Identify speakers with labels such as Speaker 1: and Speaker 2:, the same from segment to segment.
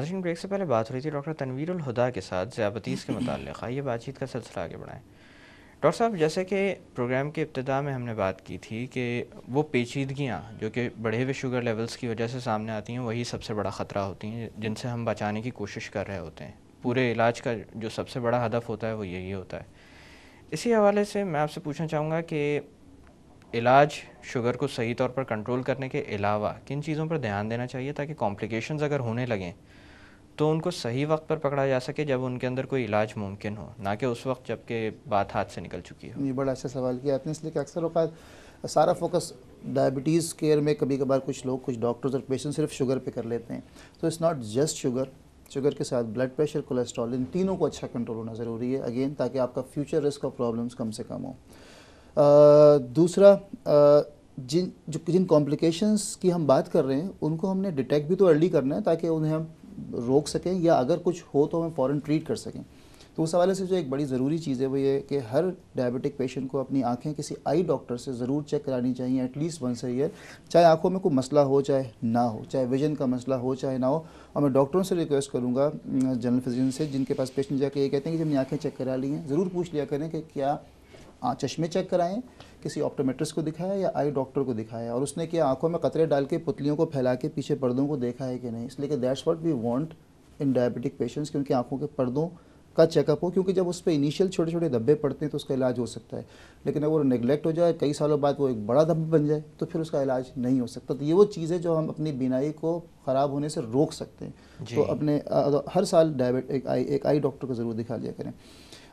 Speaker 1: नाज़रीन, ब्रेक से पहले बात हो रही थी डॉक्टर तनवीरुल हुदा के साथ ज़्यादतीज़ के मुताल्लिक़। आइए बातचीत का सिलसिला आगे बढ़ाएं। डॉक्टर साहब, जैसे कि प्रोग्राम के इब्तिदा में हमने बात की थी कि वो पेचीदगियाँ जो कि बढ़े हुए शुगर लेवल्स की वजह से सामने आती हैं, वही सबसे बड़ा ख़तरा होती हैं जिनसे हम बचाने की कोशिश कर रहे होते हैं। पूरे इलाज का जो सबसे बड़ा हदफ होता है वो यही होता है। इसी हवाले से मैं आपसे पूछना चाहूँगा कि इलाज शुगर को सही तौर पर कंट्रोल करने के अलावा किन चीज़ों पर ध्यान देना चाहिए ताकि कॉम्प्लिकेशंस अगर होने लगें तो उनको सही वक्त पर पकड़ा जा सके जब उनके अंदर कोई इलाज मुमकिन हो, ना कि उस वक्त जबकि बात हाथ से निकल चुकी हो।
Speaker 2: ये बड़ा अच्छा सवाल किया आपने, इसलिए कि अक्सर औक़ात सारा फोकस डायबिटीज़ केयर में कभी कभार कुछ लोग, कुछ डॉक्टर्स और पेशेंट सिर्फ शुगर पे कर लेते हैं। तो it's not just sugar, sugar के साथ ब्लड प्रेशर, कोलेस्ट्रॉल, इन तीनों को अच्छा कंट्रोल होना ज़रूरी है, अगेन ताकि आपका फ्यूचर रिस्क ऑफ प्रॉब्लम्स कम से कम हो। दूसरा, जिन कॉम्प्लिकेशंस की हम बात कर रहे हैं उनको हमने डिटेक्ट भी तो अर्ली करना है ताकि उन्हें हम रोक सकें, या अगर कुछ हो तो हमें फ़ौरन ट्रीट कर सकें। तो उस हवाले से जो एक बड़ी ज़रूरी चीज़ है वो ये कि हर डायबिटिक पेशेंट को अपनी आंखें किसी आई डॉक्टर से ज़रूर चेक करानी चाहिए, एटलीस्ट वंस अ ईयर। चाहे आंखों में कोई मसला हो चाहे ना हो, चाहे विजन का मसला हो चाहे ना हो। और मैं डॉक्टरों से रिक्वेस्ट करूँगा, जनरल फिजिशियन से, जिनके पास पेशेंट जाके ये कहते हैं कि जब अपनी आँखें चेक करा ली हैं, ज़रूर पूछ लिया करें कि क्या चश्मे चेक कराएं, किसी ऑप्टोमेट्रिस्ट को दिखाया या आई डॉक्टर को दिखाया, और उसने क्या आंखों में कतरे डाल के पुतलियों को फैला के पीछे पर्दों को देखा है कि नहीं। इसलिए कि that's what we want in diabetic patients, क्योंकि आंखों के पर्दों का चेकअप हो, क्योंकि जब उस पर इनिशियल छोटे छोटे धब्बे पड़ते हैं तो उसका इलाज हो सकता है, लेकिन अगर वो नेगलेक्ट हो जाए, कई सालों बाद वो एक बड़ा धब्बा बन जाए, तो फिर उसका इलाज नहीं हो सकता। तो ये वो चीज़ें जो हम अपनी बीनाई को ख़राब होने से रोक सकते हैं। तो अपने हर साल एक आई डॉक्टर को ज़रूर दिखा लिया करें।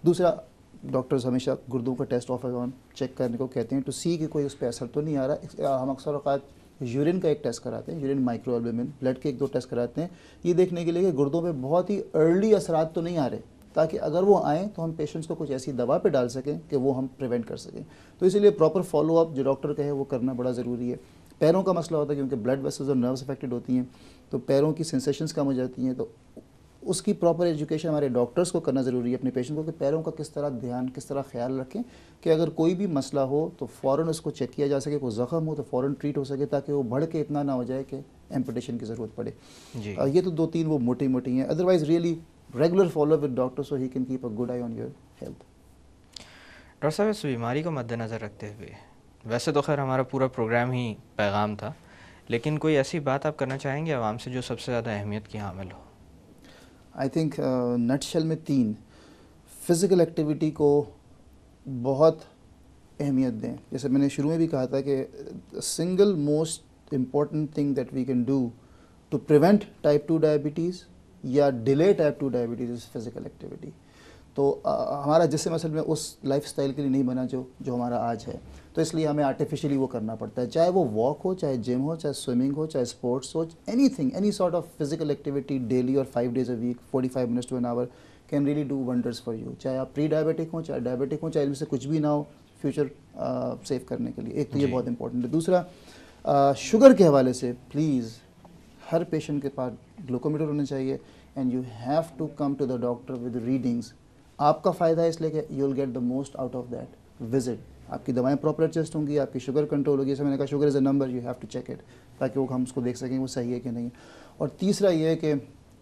Speaker 2: दूसरा, डॉक्टर्स हमेशा गुर्दों का टेस्ट ऑफ ऑन चेक करने को कहते हैं, टू सी कि कोई उस पर असर तो नहीं आ रहा। हम अक्सर औक़ात यूरिन का एक टेस्ट कराते हैं, यूरिन माइक्रोएल्बुमिन, ब्लड के 1-2 टेस्ट कराते हैं, ये देखने के लिए कि गुर्दों पे बहुत ही अर्ली असरात तो नहीं आ रहे, ताकि अगर वो आएँ तो हम पेशेंट्स को कुछ ऐसी दवा पे डाल सकें कि वो हम प्रिवेंट कर सकें। तो इसीलिए प्रॉपर फॉलोअप जो डॉक्टर कहे वो करना बड़ा ज़रूरी है। पैरों का मसला होता है क्योंकि ब्लड वेसल्स और नर्व्स अफेक्टेड होती हैं, तो पैरों की सेंसेशंस कम हो जाती हैं, तो उसकी प्रॉपर एजुकेशन हमारे डॉक्टर्स को करना ज़रूरी है अपने पेशेंट को, कि पैरों का किस तरह ध्यान, किस तरह ख्याल रखें कि अगर कोई भी मसला हो तो फ़ौरन उसको चेक किया जा सके, कोई ज़ख़म हो तो फ़ौरन ट्रीट हो सके, ताकि वो बढ़ के इतना ना हो जाए कि एम्पुटेशन की ज़रूरत पड़े। ये तो 2-3 वो मोटी मोटी हैं। Otherwise really regular follow with doctor so he can keep a good I on your health.
Speaker 1: Doctor साहब, इस बीमारी को मद्देनज़र रखते हुए, वैसे तो खैर हमारा पूरा प्रोग्राम ही पैगाम था, लेकिन कोई ऐसी बात आप करना चाहेंगे आवाम से जो सबसे ज़्यादा अहमियत की हामिल हो?
Speaker 2: आई थिंक नटशेल में 3, फ़िज़िकल एक्टिविटी को बहुत अहमियत दें। जैसे मैंने शुरू में भी कहा था कि single most important thing that we can do to prevent type 2 diabetes या delay type 2 diabetes is physical activity. तो हमारा जिस्म असल में उस लाइफस्टाइल के लिए नहीं बना जो हमारा आज है, तो इसलिए हमें आर्टिफिशियली वो करना पड़ता है, चाहे वो वॉक हो, चाहे जिम हो, चाहे स्विमिंग हो, चाहे स्पोर्ट्स हो, anything, any sort of physical activity daily और 5 days a week, 45 minutes to an hour can really do wonders for you. चाहे आप प्री डायबिटिक हो, चाहे डायबिटिक हो, चाहे इनमें से कुछ भी ना हो, फ्यूचर सेव करने के लिए। एक तो ये बहुत इंपॉर्टेंट है। दूसरा, शुगर के हवाले से प्लीज़ हर पेशेंट के पास ग्लूकोमीटर होना चाहिए, and you have to come to the doctor with readings. आपका फ़ायदा है इसलिए कि you will get the most out of that visit. आपकी दवाएं प्रॉपर एडजस्ट होंगी, आपकी शुगर कंट्रोल होगी। जैसे मैंने कहा, sugar is a number, you have to check it, ताकि वो हम उसको देख सकें वो सही है कि नहीं। और तीसरा ये है कि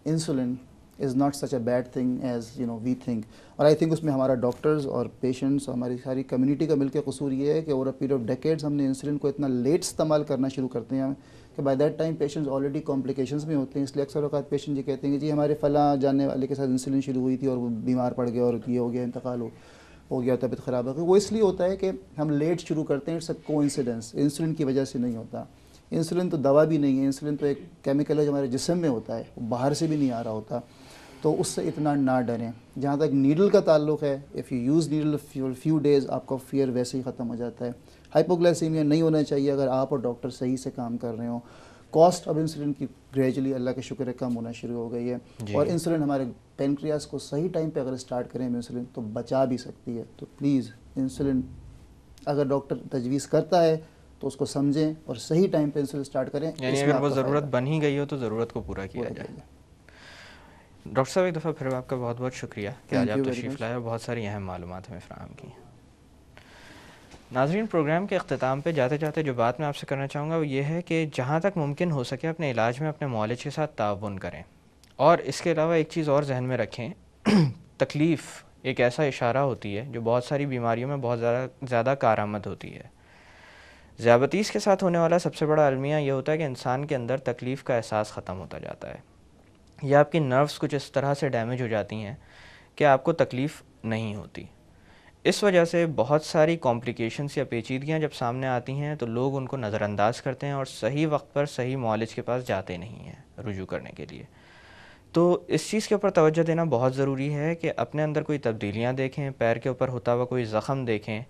Speaker 2: insulin is not such a bad thing as we think. और आई थिंक उसमें हमारा डॉक्टर्स और पेशेंट्स और हमारी सारी कम्युनिटी का मिलकर कसूर ये है कि over a period of decades हमने इंसुलिन को इतना लेट इस्तेमाल करना शुरू करते हैं कि by that time patients already complications में होते हैं। इसलिए अक्सर औक़ात पेशेंट ये कहते हैं कि जी हमारे फ़लाँ जानने वाले के साथ इंसुलिन शुरू हुई थी और वो बीमार पड़ गया और ये हो गया, इंतकाल हो गया, तबीयत ख़राब हो गई। वो इसलिए होता है कि हम लेट शुरू करते हैं। इट्स अ कोइंसिडेंस, इंसुलिन की वजह से नहीं होता। इंसुलिन तो दवा भी नहीं है, इंसुलिन तो एक केमिकल है जो हमारे जिस्म में होता है, वो बाहर से भी नहीं आ रहा होता। तो उससे इतना ना डरें। जहाँ तक नीडल का ताल्लुक़ है, if you use needle for few days, आपका फियर वैसे ही ख़त्म हो जाता है। हाइपोग्लाइसीमिया नहीं होना चाहिए अगर आप और डॉक्टर सही से काम कर रहे हो। कॉस्ट ऑफ इंसुलिन की ग्रेजुअली, अल्लाह का शुक्र है, कम होना शुरू हो गई है। और इंसुलिन हमारे पेनक्रियास को सही टाइम पे अगर स्टार्ट करें इंसुलिन तो बचा भी सकती है। तो प्लीज़ इंसुलिन अगर डॉक्टर तजवीज़ करता है तो उसको समझें और सही टाइम पे इंसुलिन स्टार्ट करें।
Speaker 1: यानी अगर वो ज़रूरत बन ही गई हो तो ज़रूरत को पूरा किया जाए। डॉक्टर साहब, एक दफ़ा फिर आपका बहुत बहुत शुक्रिया कि आज आप तशरीफ़ लाए और बहुत सारी अहम मालूमात हमें फ़राहम की। नाज़रीन, प्रोग्राम के अख्ताम पे जाते जाते जो बात मैं आपसे करना चाहूँगा वो ये है कि जहाँ तक मुमकिन हो सके अपने इलाज में अपने मुआलिज के साथ ताउन करें। और इसके अलावा एक चीज़ और जहन में रखें, तकलीफ़ एक ऐसा इशारा होती है जो बहुत सारी बीमारियों में बहुत ज़्यादा कारआमद होती है। ज़ियाबतीस के साथ होने वाला सबसे बड़ा अलमिया ये होता है कि इंसान के अंदर तकलीफ़ का एहसास ख़त्म होता जाता है, या आपकी नर्व्स कुछ इस तरह से डैमेज हो जाती हैं कि आपको तकलीफ़ नहीं होती। इस वजह से बहुत सारी कॉम्प्लिकेशंस या पेचीदगियाँ जब सामने आती हैं तो लोग उनको नज़रअंदाज करते हैं और सही वक्त पर सही मुआलिज के पास जाते नहीं हैं रुजू करने के लिए। तो इस चीज़ के ऊपर तवज्जो देना बहुत ज़रूरी है कि अपने अंदर कोई तब्दीलियाँ देखें, पैर के ऊपर होता हुआ कोई ज़ख़म देखें,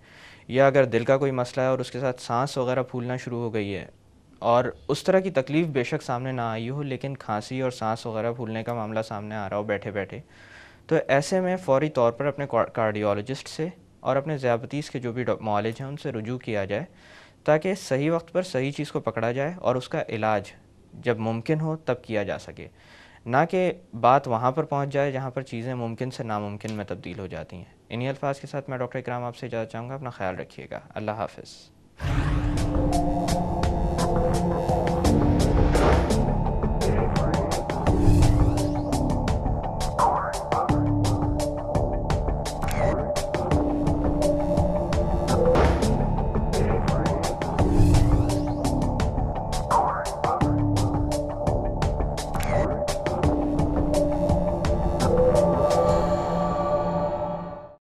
Speaker 1: या अगर दिल का कोई मसला है और उसके साथ सांस वगैरह फूलना शुरू हो गई है और उस तरह की तकलीफ़ बेशक सामने ना आई हो, लेकिन खांसी और सांस वगैरह फूलने का मामला सामने आ रहा हो बैठे बैठे, तो ऐसे में फ़ौरी तौर पर अपने कार्डियोलॉजिस्ट से और अपने ज़ियाबतीस के जो भी मुआलिज हैं उनसे रुजू किया जाए, ताकि सही वक्त पर सही चीज़ को पकड़ा जाए और उसका इलाज जब मुमकिन हो तब किया जा सके, ना कि बात वहाँ पर पहुँच जाए जहाँ पर चीज़ें मुमकिन से नामुमकिन में तब्दील हो जाती हैं। इन्हीं अल्फाज के साथ मैं डॉक्टर इकराम आपसे इजाज़त चाहूँगा। अपना ख्याल रखिएगा। अल्लाह हाफ़िज़।